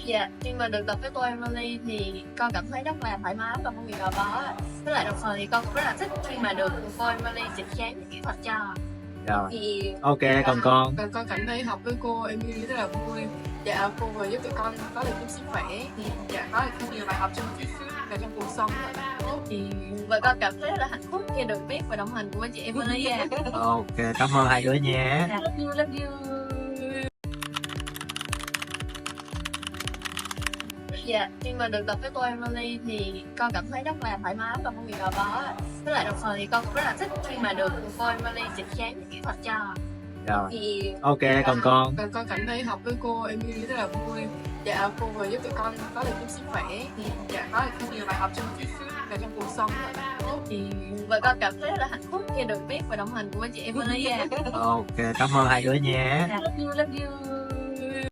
Dạ, khi mà được tập với cô Emily thì con cảm thấy rất là thoải mái và không bị gò bó. Với lại đồng thời thì con cũng rất là thích khi mà được cô Emily chỉ dáng những kỹ thuật cho. Rồi, Thì ok, còn con. Còn con cảm thấy học với cô Emily rất là vui. Dạ, cô vừa giúp tụi con có được chút sức khỏe. Thì dạ, có được nhiều bài học trong trong cuộc sống. thì và con cảm thấy rất là hạnh phúc khi được biết và đồng hành cùng với chị Emily. Ok, cảm ơn hai đứa nha. Love you, love you. Dạ, khi mà được tập với cô Emily thì con cảm thấy rất là thoải mái và không bị gò bó. Với lại đồng thời thì con cũng rất là thích khi mà được cô Emily chỉ dáng những kỹ thuật cho. Rồi, Thì ok, còn con. Còn con cảm thấy học với cô Emily rất là vui. Dạ, cô vừa giúp tụi con có được chút sức khỏe. Thì dạ, có được nhiều bài học trong trong cuộc sống. thì và con cảm thấy rất là hạnh phúc khi được biết và đồng hành cùng với chị Emily. Ok, cảm ơn hai đứa nha. Love you, love you.